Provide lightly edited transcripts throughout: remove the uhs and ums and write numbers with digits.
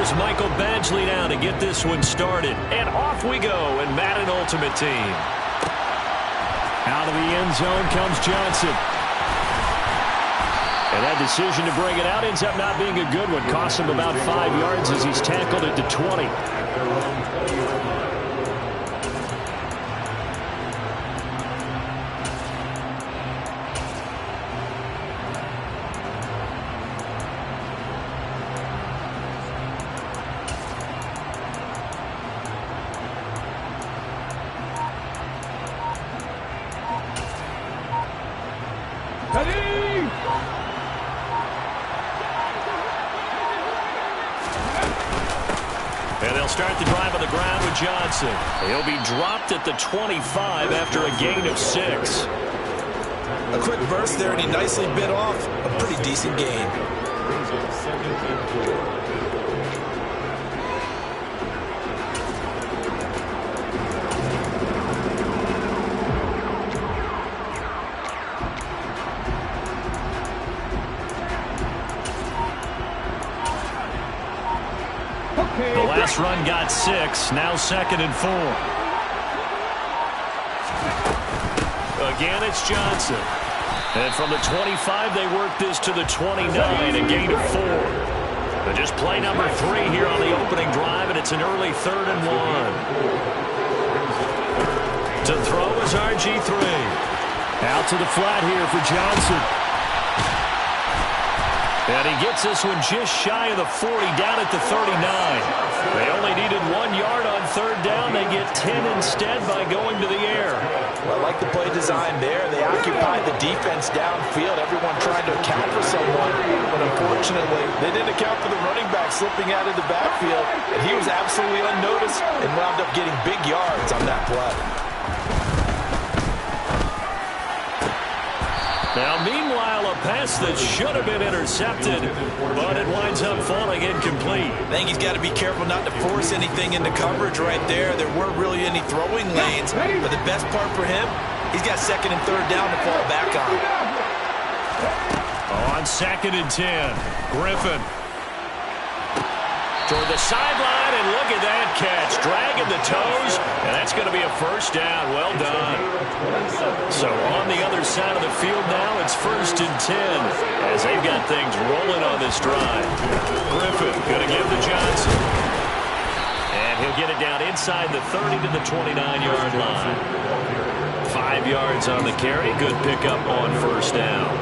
Here's Michael Badgley now to get this one started. And off we go in Madden Ultimate Team. Out of the end zone comes Johnson. And that decision to bring it out ends up not being a good one. Costs him about 5 yards as he's tackled it to 20. And they'll start the drive on the ground with Johnson. He'll be dropped at the 25 after a gain of 6. A quick burst there, and he nicely bit off a pretty decent gain. The last run got 6. Now 2nd and 4. Again, it's Johnson. And from the 25, they work this to the 29, a gain of 4. But just play number 3 here on the opening drive, and it's an early 3rd and 1. To throw is RG3. Out to the flat here for Johnson. And he gets this one just shy of the 40, down at the 39. They only needed 1 yard on 3rd down. They get 10 instead by going to the air. Well, I like the play design there. They occupied the defense downfield. Everyone trying to account for someone. But unfortunately, they didn't account for the running back slipping out of the backfield. And he was absolutely unnoticed and wound up getting big yards on that play. Now, meanwhile, a pass that should have been intercepted, but it winds up falling incomplete. I think he's got to be careful not to force anything into coverage right there. There weren't really any throwing lanes, but the best part for him, he's got 2nd and 3rd down to fall back on. On 2nd and 10, Griffin. Toward the sideline, and look at that catch. Dragging the toes, and that's going to be a 1st down. Well done. So on the other side of the field now, it's 1st and 10 as they've got things rolling on this drive. Griffin going to give to Johnson. And he'll get it down inside the 30 to the 29-yard line. 5 yards on the carry. Good pickup on 1st down.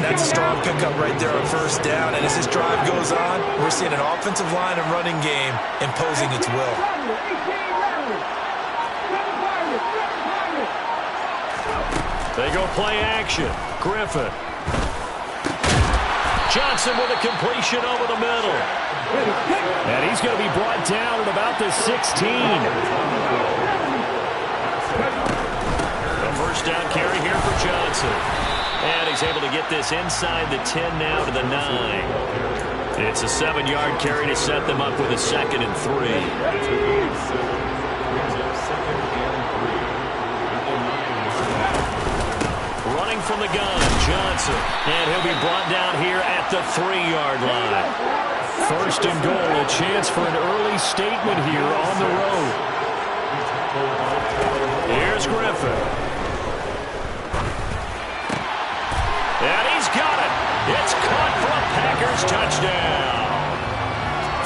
That's a strong pickup right there on 1st down. And as this drive goes on, we're seeing an offensive line and running game imposing its will. They go play action. Griffin. Johnson with a completion over the middle. And he's going to be brought down at about the 16. A 1st down carry here for Johnson. And he's able to get this inside the 10 now to the 9. It's a 7-yard carry to set them up with a 2nd and 3. Running from the gun, Johnson. And he'll be brought down here at the 3-yard line. 1st and goal, a chance for an early statement here on the road. Here's Griffin. And he's got it. It's caught for a Packers touchdown.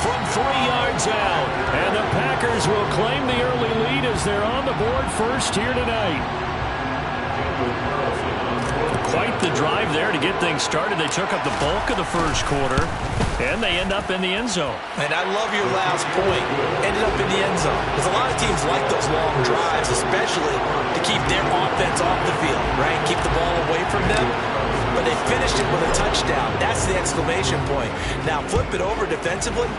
From 3 yards out. And the Packers will claim the early lead as they're on the board first here tonight. Quite the drive there to get things started. They took up the bulk of the 1st quarter, and they end up in the end zone. And I love your last point. Ended up in the end zone. Because a lot of teams like those long drives, especially to keep their offense off the field, right? Keep the ball away from them. But they finished it with a touchdown. That's the exclamation point. Now flip it over defensively.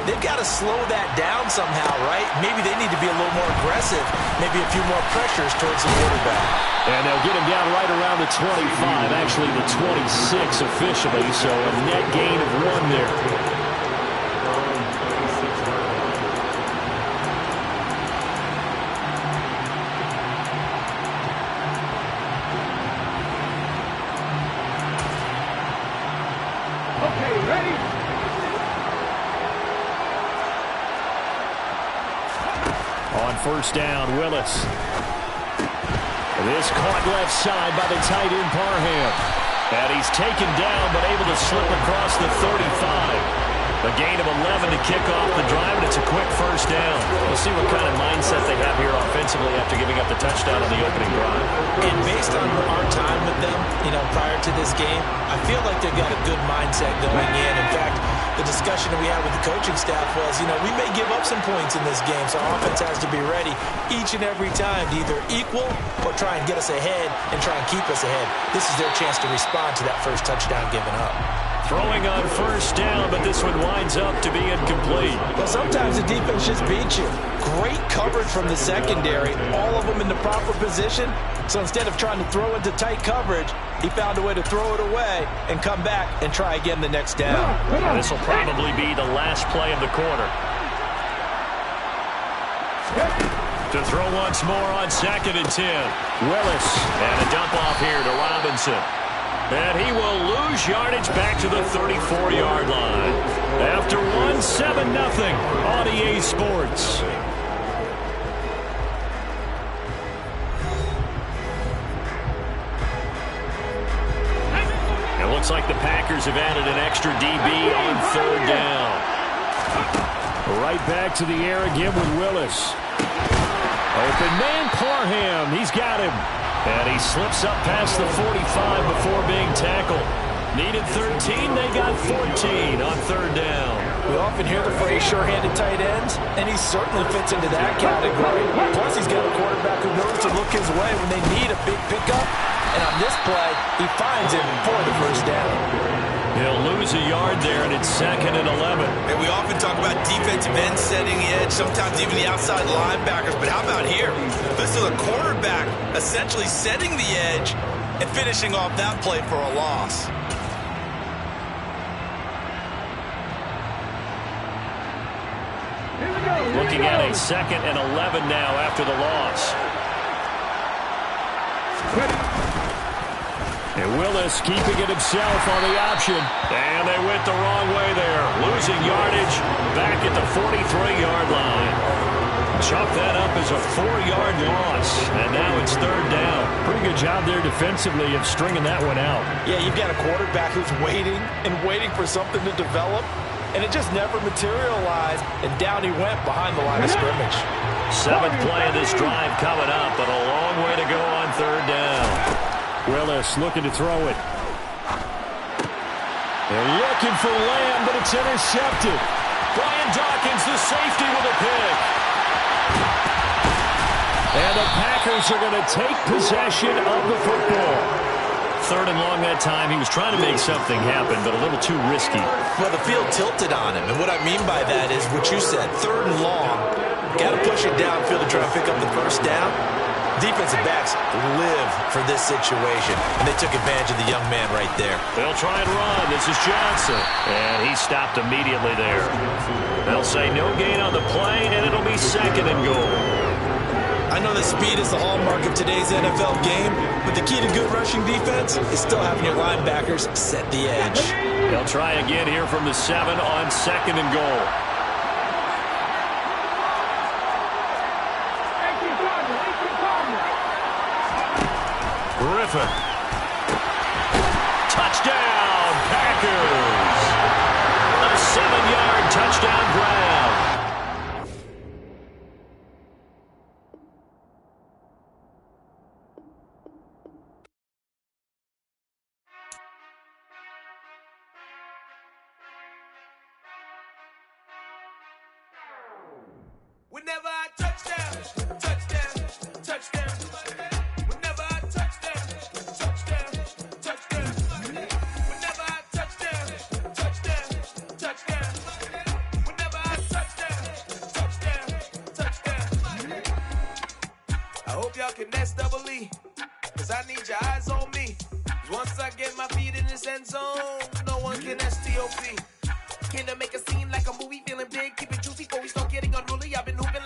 They've got to slow that down somehow, right? Maybe they need to be a little more aggressive. Maybe a few more pressures towards the quarterback. And they'll get him down right around the 25, actually the 26 officially, so a net gain of 1 there. first down. Willis. This caught left side by the tight end Parham. And he's taken down but able to slip across the 35. A gain of 11 to kick off the drive, and it's a quick first down. We'll see what kind of mindset they have here offensively after giving up the touchdown on the opening drive. And based on our time with them, prior to this game, I feel like they've got a good mindset going in. In fact, the discussion that we had with the coaching staff was, we may give up some points in this game, so our offense has to be ready each and every time to either equal or try and get us ahead and try and keep us ahead. This is their chance to respond to that first touchdown given up. Throwing on first down, but this one winds up to be incomplete. Well, sometimes the defense just beats you. Great coverage from the secondary, all of them in the proper position. So instead of trying to throw into tight coverage, he found a way to throw it away and come back and try again the next down. This will probably be the last play of the quarter. To throw once more on 2nd and 10. Willis, and a dump off here to Robinson. And he will lose yardage back to the 34-yard line. After 1-7-0 on EA Sports. It looks like the Packers have added an extra DB on 3rd down. Right back to the air again with Willis. Open man Parham. He's got him. And he slips up past the 45 before being tackled. Needed 13, they got 14 on 3rd down. We often hear the phrase sure-handed tight ends, and he certainly fits into that category. Plus, he's got a quarterback who knows to look his way when they need a big pickup. And on this play, he finds him for the first down. He'll lose a yard there, and it's 2nd and 11. And we often talk about defensive ends setting the edge, sometimes even the outside linebackers. But how about here? This is a cornerback essentially setting the edge and finishing off that play for a loss. Looking at a 2nd and 11 now after the loss. And Willis keeping it himself on the option. And they went the wrong way there. Losing yardage back at the 43-yard line. Chalk that up as a 4-yard loss. And now it's 3rd down. Pretty good job there defensively of stringing that one out. Yeah, you've got a quarterback who's waiting and waiting for something to develop. And it just never materialized. And down he went behind the line of scrimmage. 7th play of this drive coming up, but a long way to go on 3rd down. Willis looking to throw it. They're looking for Lamb, but it's intercepted. Brian Dawkins, the safety, with a pick. And the Packers are going to take possession of the football. 3rd and long that time. He was trying to make something happen, but a little too risky. Well, the field tilted on him, and what I mean by that is what you said, 3rd and long. Got to push it downfield to try to pick up the first down. Defensive backs live for this situation, and they took advantage of the young man right there. They'll try and run. This is Johnson, and he stopped immediately there. They'll say no gain on the play, and it'll be 2nd and goal. I know that speed is the hallmark of today's NFL game, but the key to good rushing defense is still having your linebackers set the edge. They'll try again here from the 7 on 2nd and goal. Griffin. Touchdown, Packers. A 7-yard touchdown grab. Whenever I touchdown, touchdown, touchdown. Whenever I touchdown, touchdown, touchdown. Whenever I touchdown, touchdown, touchdown. Whenever I touchdown, touchdown, touchdown. I hope y'all can nest double E, cause I need your eyes on me. Cause once I get my feet in this end zone, no one can STOP. Can I make a scene like a movie, feeling big, keep it juicy before we start getting unruly? I've been hooping